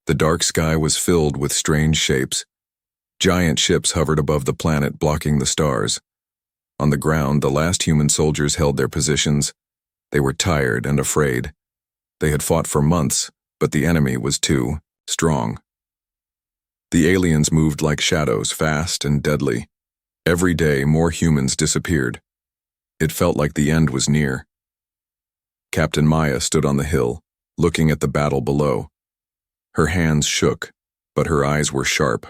The dark sky was filled with strange shapes. Giant ships hovered above the planet, blocking the stars. On the ground, the last human soldiers held their positions. They were tired and afraid. They had fought for months, but the enemy was too strong. The aliens moved like shadows, fast and deadly. Every day, more humans disappeared. It felt like the end was near. Captain Maya stood on the hill, looking at the battle below. Her hands shook, but her eyes were sharp.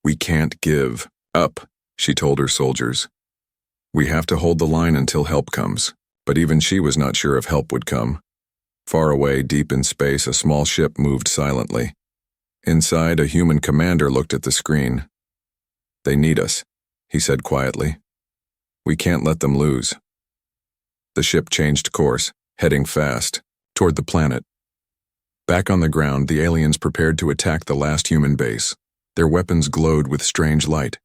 "We can't give up," she told her soldiers. "We have to hold the line until help comes." But even she was not sure if help would come. Far away, deep in space, a small ship moved silently. Inside, a human commander looked at the screen. "They need us," he said quietly. "We can't let them lose." The ship changed course, heading fast, toward the planet. Back on the ground, the aliens prepared to attack the last human base. Their weapons glowed with strange light.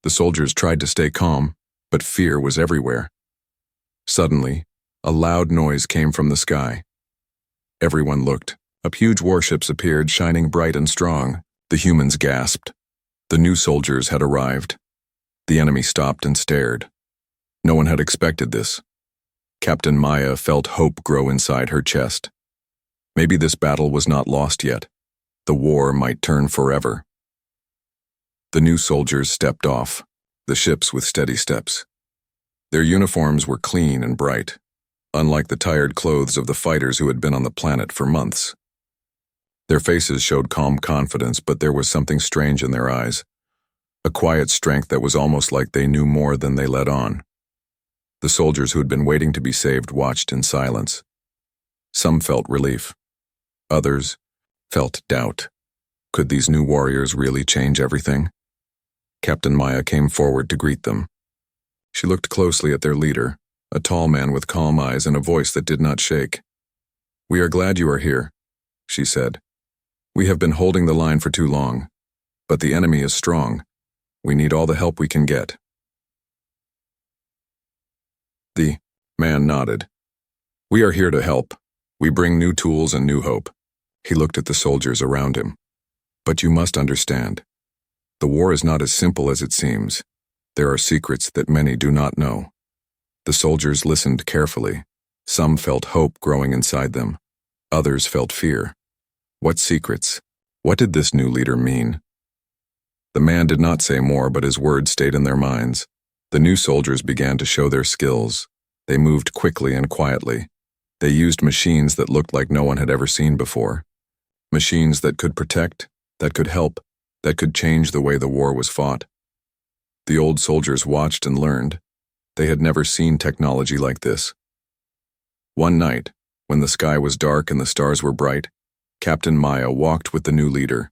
The soldiers tried to stay calm, but fear was everywhere. Suddenly, a loud noise came from the sky. Everyone looked. Up huge warships appeared, shining bright and strong. The humans gasped. The new soldiers had arrived. The enemy stopped and stared. No one had expected this. Captain Maya felt hope grow inside her chest. Maybe this battle was not lost yet. The war might turn forever. The new soldiers stepped off, the ships with steady steps. Their uniforms were clean and bright, unlike the tired clothes of the fighters who had been on the planet for months. Their faces showed calm confidence, but there was something strange in their eyes, a quiet strength that was almost like they knew more than they let on. The soldiers who had been waiting to be saved watched in silence. Some felt relief. Others felt doubt. Could these new warriors really change everything? Captain Maya came forward to greet them. She looked closely at their leader, a tall man with calm eyes and a voice that did not shake. "We are glad you are here," she said. "We have been holding the line for too long, but the enemy is strong. We need all the help we can get." The man nodded. "We are here to help. We bring new tools and new hope." He looked at the soldiers around him. "But you must understand, the war is not as simple as it seems. There are secrets that many do not know." The soldiers listened carefully. Some felt hope growing inside them. Others felt fear. What secrets? What did this new leader mean? The man did not say more, but his words stayed in their minds. The new soldiers began to show their skills. They moved quickly and quietly. They used machines that looked like no one had ever seen before. Machines that could protect, that could help, that could change the way the war was fought. The old soldiers watched and learned. They had never seen technology like this. One night, when the sky was dark and the stars were bright, Captain Maya walked with the new leader.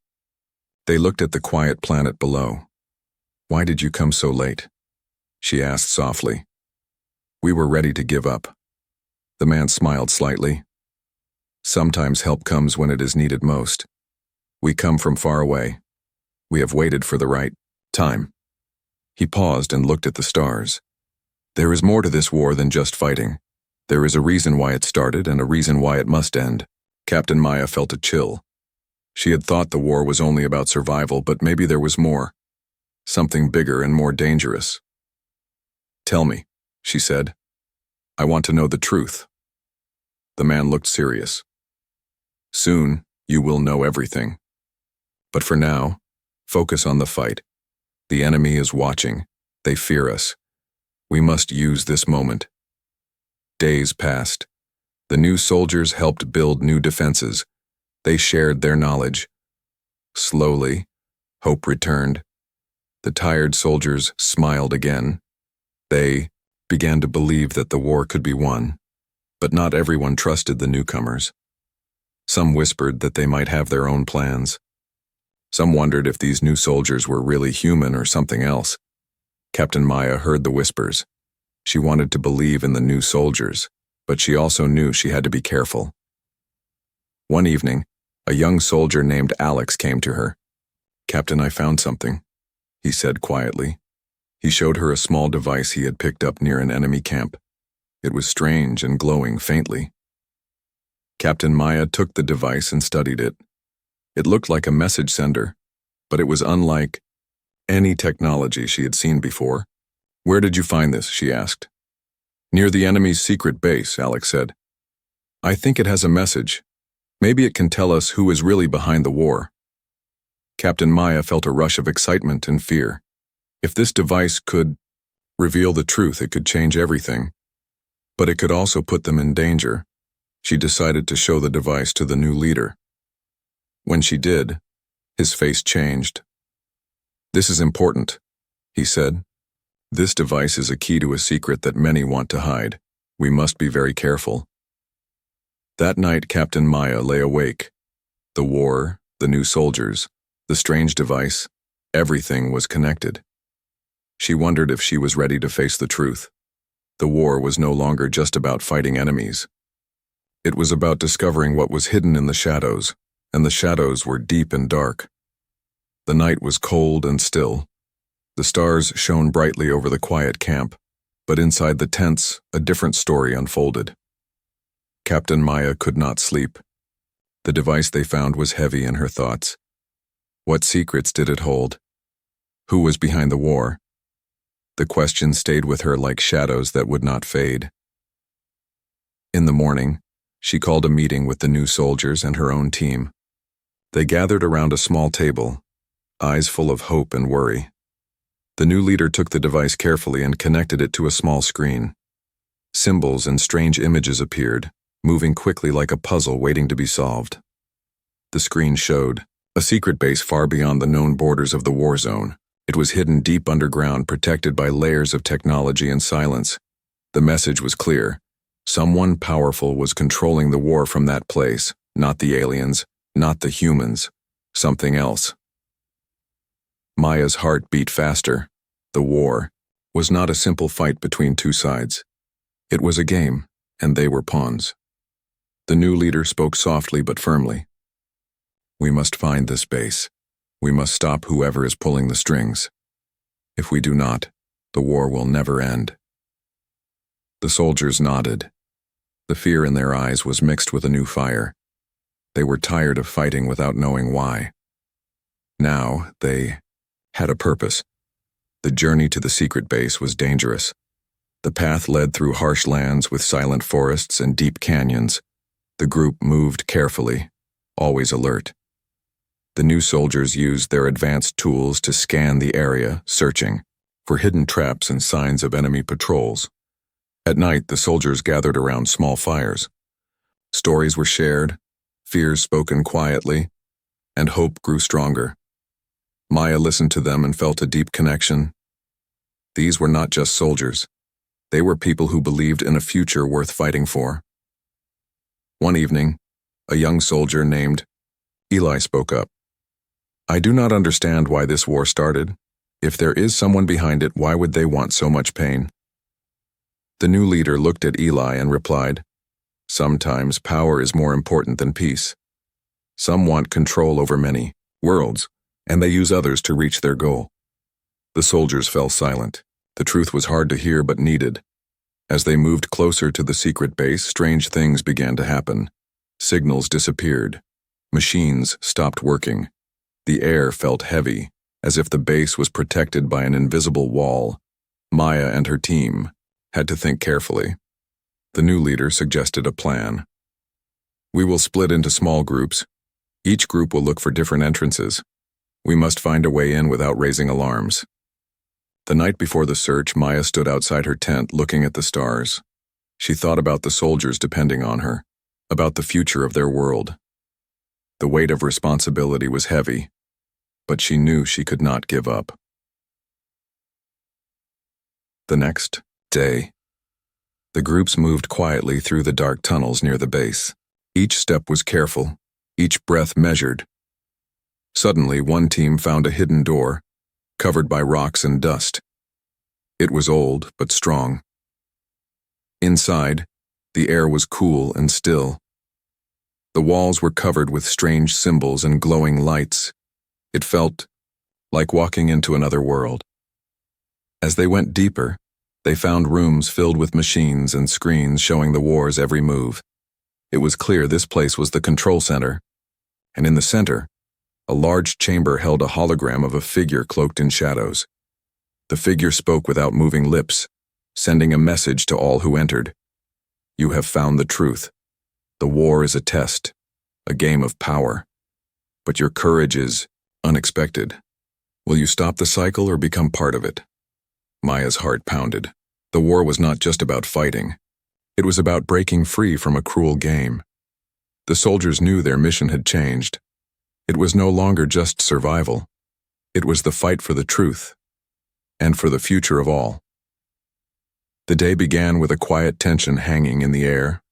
They looked at the quiet planet below. "Why did you come so late?" she asked softly. "We were ready to give up." The man smiled slightly. "Sometimes help comes when it is needed most. We come from far away. We have waited for the right time." He paused and looked at the stars. "There is more to this war than just fighting. There is a reason why it started and a reason why it must end." Captain Maya felt a chill. She had thought the war was only about survival, but maybe there was more. Something bigger and more dangerous. "Tell me," she said. "I want to know the truth." The man looked serious. "Soon, you will know everything. But for now, focus on the fight. The enemy is watching. They fear us. We must use this moment." Days passed. The new soldiers helped build new defenses. They shared their knowledge. Slowly, hope returned. The tired soldiers smiled again. They began to believe that the war could be won. But not everyone trusted the newcomers. Some whispered that they might have their own plans. Some wondered if these new soldiers were really human or something else. Captain Maya heard the whispers. She wanted to believe in the new soldiers, but she also knew she had to be careful. One evening, a young soldier named Alex came to her. "Captain, I found something," he said quietly. He showed her a small device he had picked up near an enemy camp. It was strange and glowing faintly. Captain Maya took the device and studied it. It looked like a message sender, but it was unlike any technology she had seen before. "Where did you find this?" she asked. "Near the enemy's secret base," Alex said. "I think it has a message. Maybe it can tell us who is really behind the war." Captain Maya felt a rush of excitement and fear. If this device could reveal the truth, it could change everything. But it could also put them in danger. She decided to show the device to the new leader. When she did, his face changed. "This is important," he said. "This device is a key to a secret that many want to hide. We must be very careful." That night, Captain Maya lay awake. The war, the new soldiers, the strange device, everything was connected. She wondered if she was ready to face the truth. The war was no longer just about fighting enemies. It was about discovering what was hidden in the shadows, and the shadows were deep and dark. The night was cold and still. The stars shone brightly over the quiet camp, but inside the tents, a different story unfolded. Captain Maya could not sleep. The device they found was heavy in her thoughts. What secrets did it hold? Who was behind the war? The question stayed with her like shadows that would not fade. In the morning, she called a meeting with the new soldiers and her own team. They gathered around a small table, eyes full of hope and worry. The new leader took the device carefully and connected it to a small screen. Symbols and strange images appeared, moving quickly like a puzzle waiting to be solved. The screen showed a secret base far beyond the known borders of the war zone. It was hidden deep underground, protected by layers of technology and silence. The message was clear. Someone powerful was controlling the war from that place, not the aliens, not the humans, something else. Maya's heart beat faster. The war was not a simple fight between two sides. It was a game, and they were pawns. The new leader spoke softly but firmly. "We must find this base. We must stop whoever is pulling the strings. If we do not, the war will never end." The soldiers nodded. The fear in their eyes was mixed with a new fire. They were tired of fighting without knowing why. Now, they had a purpose. The journey to the secret base was dangerous. The path led through harsh lands with silent forests and deep canyons. The group moved carefully, always alert. The new soldiers used their advanced tools to scan the area, searching for hidden traps and signs of enemy patrols. At night, the soldiers gathered around small fires. Stories were shared, fears spoken quietly, and hope grew stronger. Maya listened to them and felt a deep connection. These were not just soldiers. They were people who believed in a future worth fighting for. One evening, a young soldier named Eli spoke up. "I do not understand why this war started. If there is someone behind it, why would they want so much pain?" The new leader looked at Eli and replied, "Sometimes power is more important than peace. Some want control over many worlds, and they use others to reach their goal." The soldiers fell silent. The truth was hard to hear but needed. As they moved closer to the secret base, strange things began to happen. Signals disappeared. Machines stopped working. The air felt heavy, as if the base was protected by an invisible wall. Maya and her team had to think carefully. The new leader suggested a plan. "We will split into small groups. Each group will look for different entrances. We must find a way in without raising alarms." The night before the search, Maya stood outside her tent looking at the stars. She thought about the soldiers depending on her, about the future of their world. The weight of responsibility was heavy, but she knew she could not give up. The next day, the groups moved quietly through the dark tunnels near the base. Each step was careful, each breath measured. Suddenly, one team found a hidden door, covered by rocks and dust. It was old, but strong. Inside, the air was cool and still. The walls were covered with strange symbols and glowing lights. It felt like walking into another world. As they went deeper, they found rooms filled with machines and screens showing the war's every move. It was clear this place was the control center, and in the center, A large chamber held a hologram of a figure cloaked in shadows. The figure spoke without moving lips, sending a message to all who entered. You have found the truth. The war is a test, a game of power. But your courage is unexpected. Will you stop the cycle or become part of it? Maya's heart pounded. The war was not just about fighting. It was about breaking free from a cruel game. The soldiers knew their mission had changed. It was no longer just survival. It was the fight for the truth, and for the future of all. The day began with a quiet tension hanging in the air.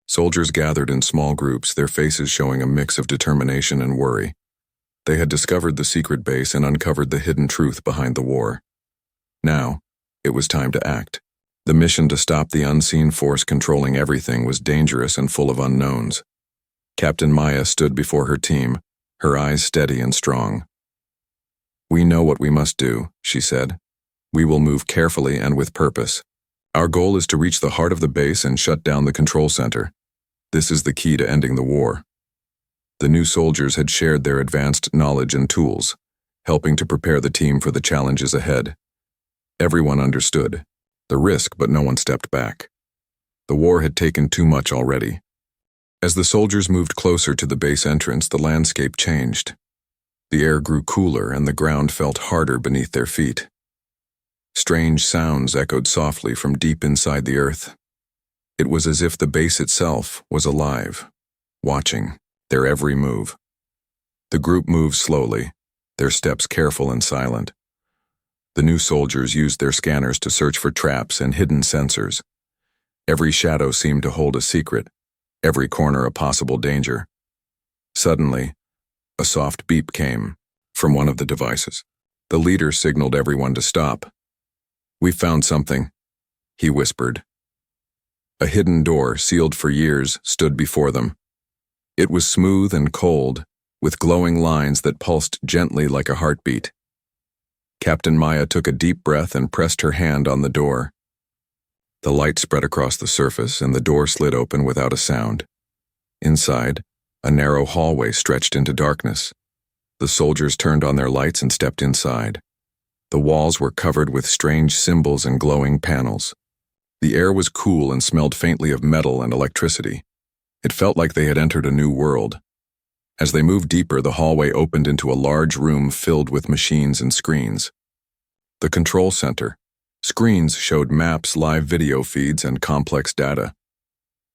Soldiers gathered in small groups, their faces showing a mix of determination and worry. They had discovered the secret base and uncovered the hidden truth behind the war. Now, it was time to act. The mission to stop the unseen force controlling everything was dangerous and full of unknowns. Captain Maya stood before her team, her eyes steady and strong. We know what we must do, she said. We will move carefully and with purpose. Our goal is to reach the heart of the base and shut down the control center. This is the key to ending the war. The new soldiers had shared their advanced knowledge and tools, helping to prepare the team for the challenges ahead. Everyone understood the risk, but no one stepped back. The war had taken too much already. As the soldiers moved closer to the base entrance, the landscape changed. The air grew cooler and the ground felt harder beneath their feet. Strange sounds echoed softly from deep inside the earth. It was as if the base itself was alive, watching their every move. The group moved slowly, their steps careful and silent. The new soldiers used their scanners to search for traps and hidden sensors. Every shadow seemed to hold a secret, every corner a possible danger. Suddenly, a soft beep came from one of the devices. The leader signaled everyone to stop. "We found something," he whispered. A hidden door, sealed for years, stood before them. It was smooth and cold, with glowing lines that pulsed gently like a heartbeat. Captain Maya took a deep breath and pressed her hand on the door. The light spread across the surface, and the door slid open without a sound. Inside, a narrow hallway stretched into darkness. The soldiers turned on their lights and stepped inside. The walls were covered with strange symbols and glowing panels. The air was cool and smelled faintly of metal and electricity. It felt like they had entered a new world. As they moved deeper, the hallway opened into a large room filled with machines and screens. The control center. Screens showed maps, live video feeds, and complex data.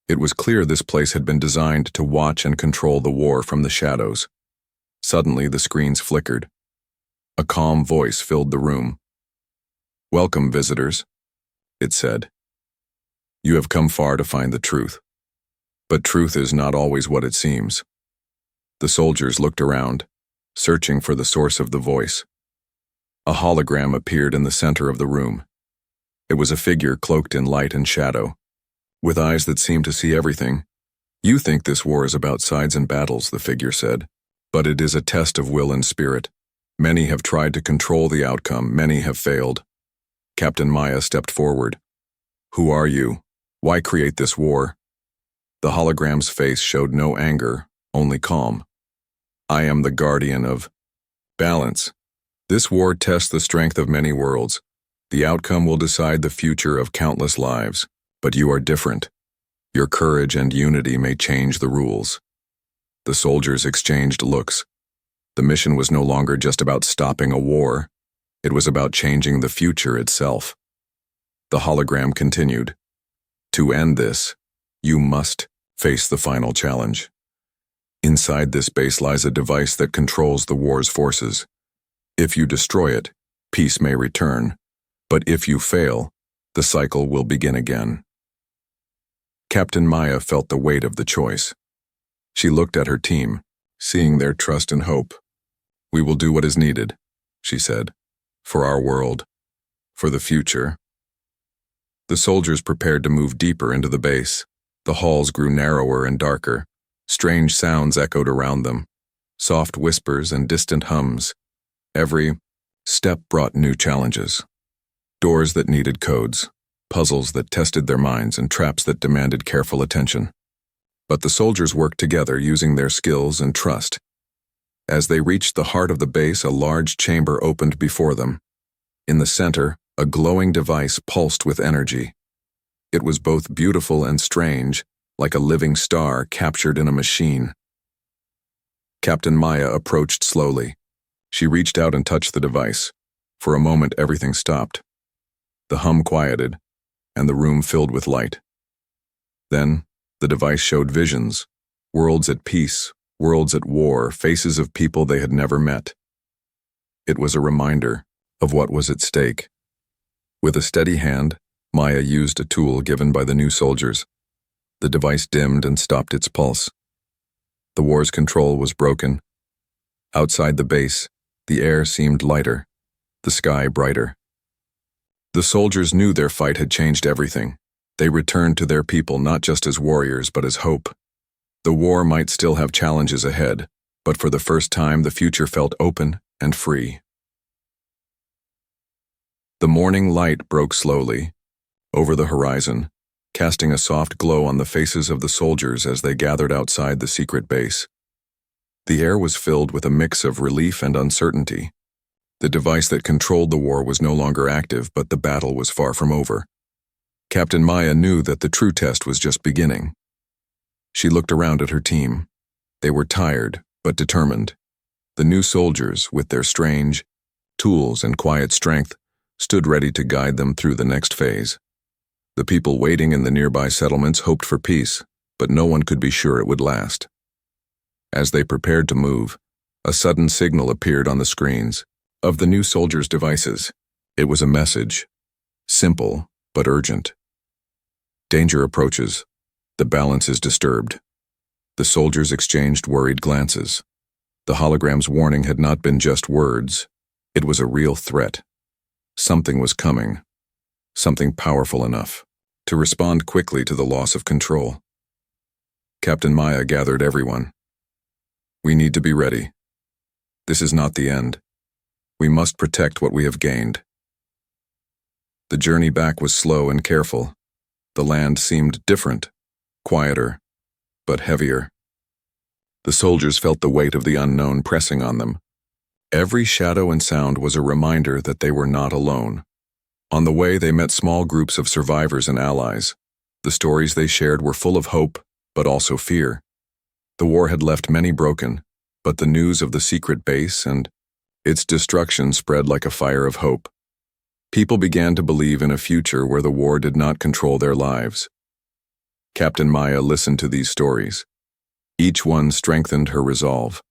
It was clear this place had been designed to watch and control the war from the shadows. Suddenly, the screens flickered. A calm voice filled the room. "Welcome, visitors," it said. "You have come far to find the truth. But truth is not always what it seems." The soldiers looked around, searching for the source of the voice. A hologram appeared in the center of the room. It was a figure cloaked in light and shadow, with eyes that seemed to see everything. "You think this war is about sides and battles," the figure said, "but it is a test of will and spirit. Many have tried to control the outcome, many have failed." Captain Maya stepped forward. "Who are you? Why create this war?" The hologram's face showed no anger, only calm. "I am the guardian of balance. This war tests the strength of many worlds. The outcome will decide the future of countless lives, but you are different. Your courage and unity may change the rules." The soldiers exchanged looks. The mission was no longer just about stopping a war. It was about changing the future itself. The hologram continued. "To end this, you must face the final challenge. Inside this base lies a device that controls the war's forces. If you destroy it, peace may return. But if you fail, the cycle will begin again." Captain Maya felt the weight of the choice. She looked at her team, seeing their trust and hope. "We will do what is needed," she said, "for our world, for the future." The soldiers prepared to move deeper into the base. The halls grew narrower and darker. Strange sounds echoed around them, soft whispers and distant hums. Every step brought new challenges. Doors that needed codes, puzzles that tested their minds, and traps that demanded careful attention. But the soldiers worked together, using their skills and trust. As they reached the heart of the base, a large chamber opened before them. In the center, a glowing device pulsed with energy. It was both beautiful and strange, like a living star captured in a machine. Captain Maya approached slowly. She reached out and touched the device. For a moment, everything stopped. The hum quieted, and the room filled with light. Then, the device showed visions, worlds at peace, worlds at war, faces of people they had never met. It was a reminder of what was at stake. With a steady hand, Maya used a tool given by the new soldiers. The device dimmed and stopped its pulse. The war's control was broken. Outside the base, the air seemed lighter, the sky brighter. The soldiers knew their fight had changed everything. They returned to their people not just as warriors but as hope. The war might still have challenges ahead, but for the first time the future felt open and free. The morning light broke slowly over the horizon, casting a soft glow on the faces of the soldiers as they gathered outside the secret base. The air was filled with a mix of relief and uncertainty. The device that controlled the war was no longer active, but the battle was far from over. Captain Maya knew that the true test was just beginning. She looked around at her team. They were tired, but determined. The new soldiers, with their strange tools and quiet strength, stood ready to guide them through the next phase. The people waiting in the nearby settlements hoped for peace, but no one could be sure it would last. As they prepared to move, a sudden signal appeared on the screens of the new soldiers' devices. It was a message, simple but urgent. Danger approaches. The balance is disturbed. The soldiers exchanged worried glances. The hologram's warning had not been just words. It was a real threat. Something was coming. Something powerful enough to respond quickly to the loss of control. Captain Maya gathered everyone. We need to be ready. This is not the end. We must protect what we have gained. The journey back was slow and careful. The land seemed different, quieter, but heavier. The soldiers felt the weight of the unknown pressing on them. Every shadow and sound was a reminder that they were not alone. On the way, they met small groups of survivors and allies. The stories they shared were full of hope, but also fear. The war had left many broken, but the news of the secret base and its destruction spread like a fire of hope. People began to believe in a future where the war did not control their lives. Captain Maya listened to these stories. Each one strengthened her resolve.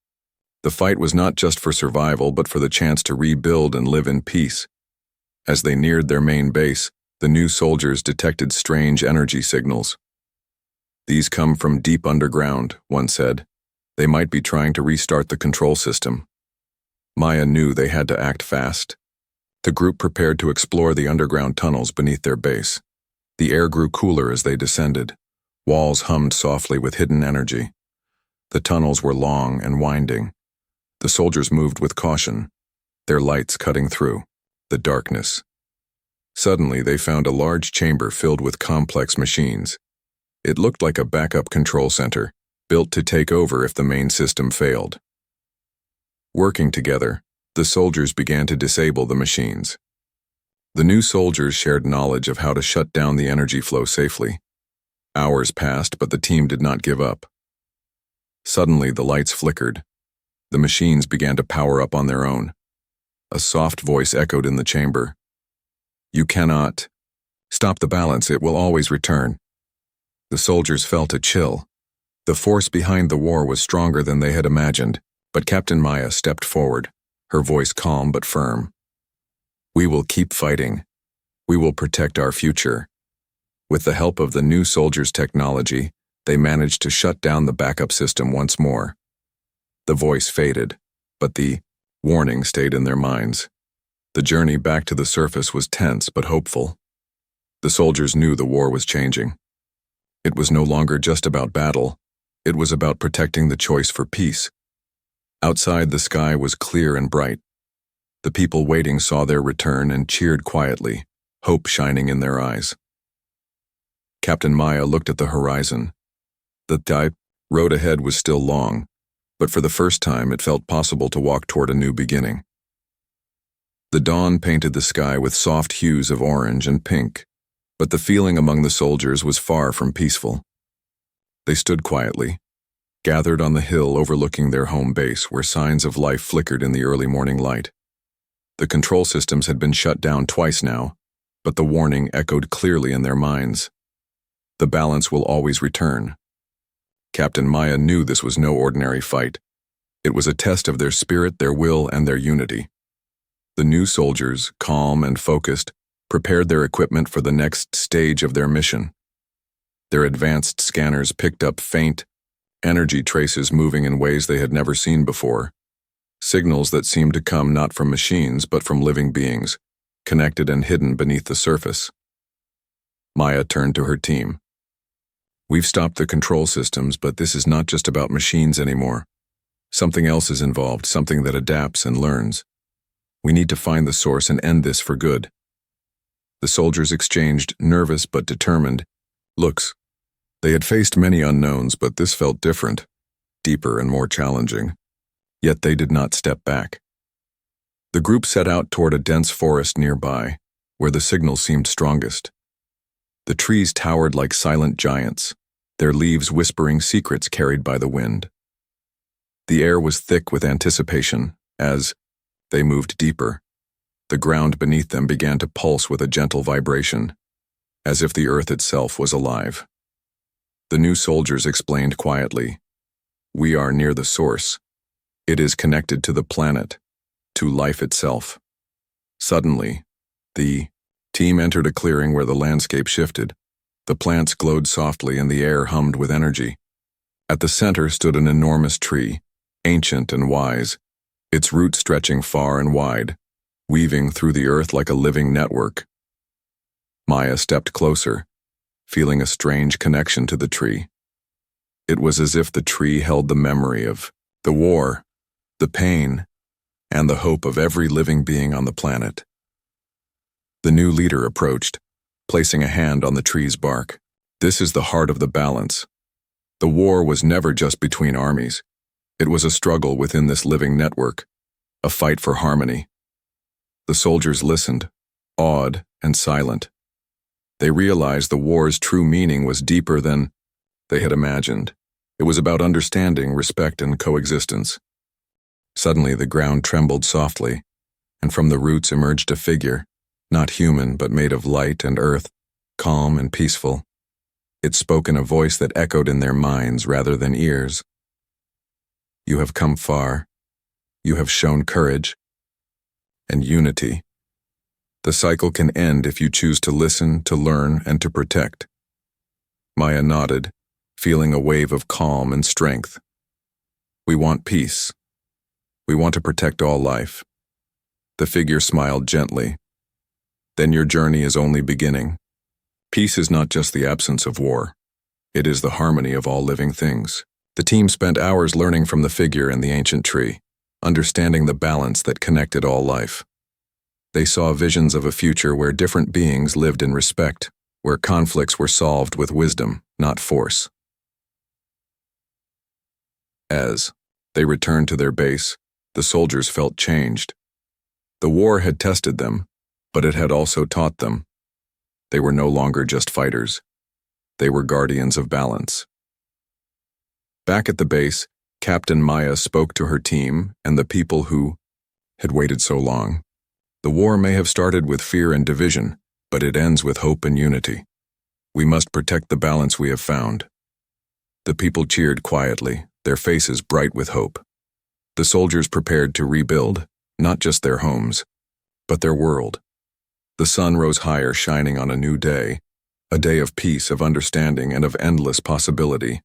The fight was not just for survival, but for the chance to rebuild and live in peace. As they neared their main base, the new soldiers detected strange energy signals. These come from deep underground, one said. They might be trying to restart the control system. Maya knew they had to act fast. The group prepared to explore the underground tunnels beneath their base. The air grew cooler as they descended. Walls hummed softly with hidden energy. The tunnels were long and winding. The soldiers moved with caution, their lights cutting through the darkness. Suddenly, they found a large chamber filled with complex machines. It looked like a backup control center, built to take over if the main system failed. Working together, the soldiers began to disable the machines. The new soldiers shared knowledge of how to shut down the energy flow safely. Hours passed, but the team did not give up. Suddenly, the lights flickered. The machines began to power up on their own. A soft voice echoed in the chamber. "You cannot stop the balance, it will always return." The soldiers felt a chill. The force behind the war was stronger than they had imagined, but Captain Maya stepped forward, her voice calm but firm. "We will keep fighting. We will protect our future." With the help of the new soldiers' technology, they managed to shut down the backup system once more. The voice faded, but the warning stayed in their minds. The journey back to the surface was tense but hopeful. The soldiers knew the war was changing. It was no longer just about battle. It was about protecting the choice for peace. Outside, the sky was clear and bright. The people waiting saw their return and cheered quietly, hope shining in their eyes. Captain Maya looked at the horizon. The road ahead was still long, but for the first time it felt possible to walk toward a new beginning. The dawn painted the sky with soft hues of orange and pink, but the feeling among the soldiers was far from peaceful. They stood quietly, gathered on the hill overlooking their home base where signs of life flickered in the early morning light. The control systems had been shut down twice now, but the warning echoed clearly in their minds. The balance will always return. Captain Maya knew this was no ordinary fight. It was a test of their spirit, their will, and their unity. The new soldiers, calm and focused, prepared their equipment for the next stage of their mission. Their advanced scanners picked up faint, energy traces moving in ways they had never seen before, signals that seemed to come not from machines but from living beings, connected and hidden beneath the surface. Maya turned to her team. "We've stopped the control systems, but this is not just about machines anymore. Something else is involved, something that adapts and learns. We need to find the source and end this for good." The soldiers exchanged nervous but determined looks. They had faced many unknowns, but this felt different, deeper and more challenging. Yet they did not step back. The group set out toward a dense forest nearby, where the signal seemed strongest. The trees towered like silent giants, their leaves whispering secrets carried by the wind. The air was thick with anticipation as they moved deeper. The ground beneath them began to pulse with a gentle vibration, as if the earth itself was alive. The new soldiers explained quietly, "We are near the source. It is connected to the planet, to life itself." Suddenly, the team entered a clearing where the landscape shifted. The plants glowed softly and the air hummed with energy. At the center stood an enormous tree, ancient and wise, its roots stretching far and wide, weaving through the earth like a living network. Maya stepped closer, feeling a strange connection to the tree. It was as if the tree held the memory of the war, the pain, and the hope of every living being on the planet. The new leader approached, placing a hand on the tree's bark. "This is the heart of the balance. The war was never just between armies. It was a struggle within this living network, a fight for harmony." The soldiers listened, awed and silent. They realized the war's true meaning was deeper than they had imagined. It was about understanding, respect, and coexistence. Suddenly, the ground trembled softly, and from the roots emerged a figure, not human but made of light and earth, calm and peaceful. It spoke in a voice that echoed in their minds rather than ears. "You have come far. You have shown courage and unity. The cycle can end if you choose to listen, to learn, and to protect." Maya nodded, feeling a wave of calm and strength. "We want peace. We want to protect all life." The figure smiled gently. "Then your journey is only beginning. Peace is not just the absence of war. It is the harmony of all living things." The team spent hours learning from the figure and the ancient tree, understanding the balance that connected all life. They saw visions of a future where different beings lived in respect, where conflicts were solved with wisdom, not force. As they returned to their base, the soldiers felt changed. The war had tested them, but it had also taught them. They were no longer just fighters. They were guardians of balance. Back at the base, Captain Maya spoke to her team and the people who had waited so long. "The war may have started with fear and division, but it ends with hope and unity. We must protect the balance we have found." The people cheered quietly, their faces bright with hope. The soldiers prepared to rebuild, not just their homes, but their world. The sun rose higher, shining on a new day, a day of peace, of understanding, and of endless possibility.